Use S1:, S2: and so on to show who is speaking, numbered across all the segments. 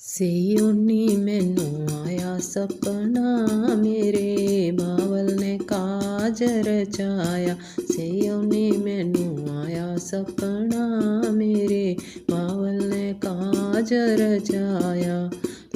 S1: सियोनी मैनू आया सपना मेरे बावल ने काज रचाया। सियोनी मैनू आया सपना मेरे बावल ने काज रचाया।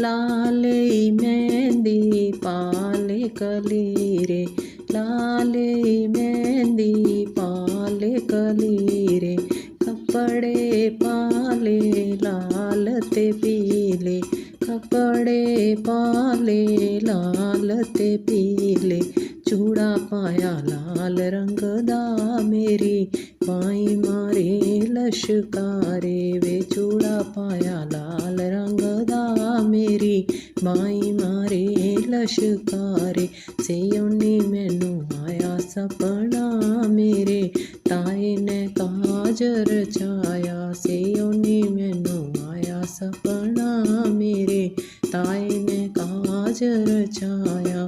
S1: लाले मेहंदी पाले कलीरे, लाले मेहंदी पाले कलीरे, कपड़े पाले लाल ते पीले, कपड़े पाले लाल ते पीले, चूड़ा पाया लाल रंग दा मेरी बाई मारे लश्कारे वे। चूड़ा पाया लाल रंग दा मेरी बाई मारे लश्कारे। सियोनी मैनू आया सपना मेरे ताए ने काज रचाया। सियोनी मैनू आया सपना मेरे ताए ने काज रचाया।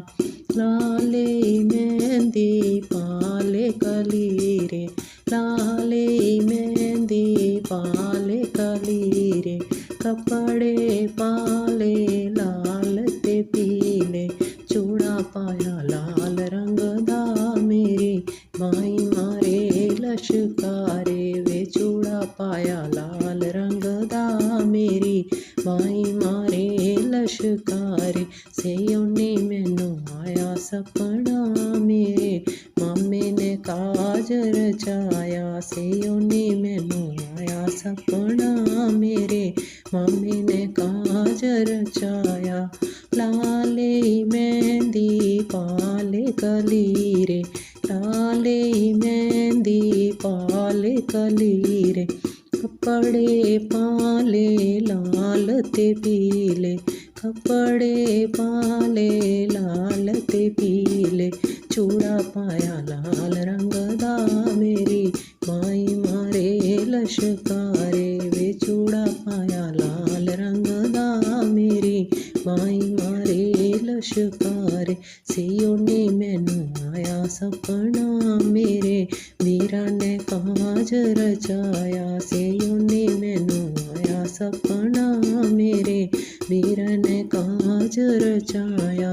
S1: लाले मेहंदी पाले कलीरे, लाले मेहंदी पाले कलीरे, कपड़े पाले लाल ते पीले, चूड़ा पाया लाल रंग दा मेरी बाई मारे लश्कारे वे। चूड़ा पाया लाल रंग दा मेरी बाई मारे लश्कारे। सियोनी मैनू आया सपना मेरे मामे ने काज रचाया। सियोनी मैनू आया सपना मेरे मामे ने काज रचाया। लाले मेहंदी पाले कलीरे, लाले मेहंदी पाले कलीरे, कपड़े पाले लाल ते पीले, कपड़े पाले लाल ते पीले, चूड़ा पाया लाल रंग दा मेरी बाई मारे लश्कारे वे। चूड़ा पाया लाल रंग दा मेरी बाई मारे लश्कारे। सियोनी मैनू आया सपना मेरे वीरा ने काज रचाया। सियोनी मैनू आया सपना मेरे वीरा ने काज रचाया।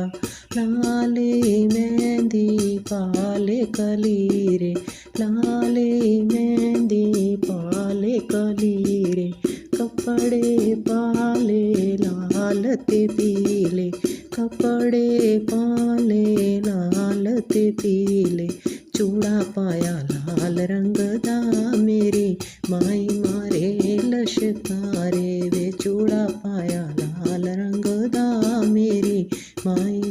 S1: लाले मेहंदी पाले कलीरे, लाले मेहंदी पाले कलीरे, कपड़े पाले लाल ते पीले, कपड़े पाले लाल ते पीले, चूड़ा पाया लाल रंग दा मेरी माई मारे लश्कारे वे। चूड़ा पाया लाल रंग दा मेरी माई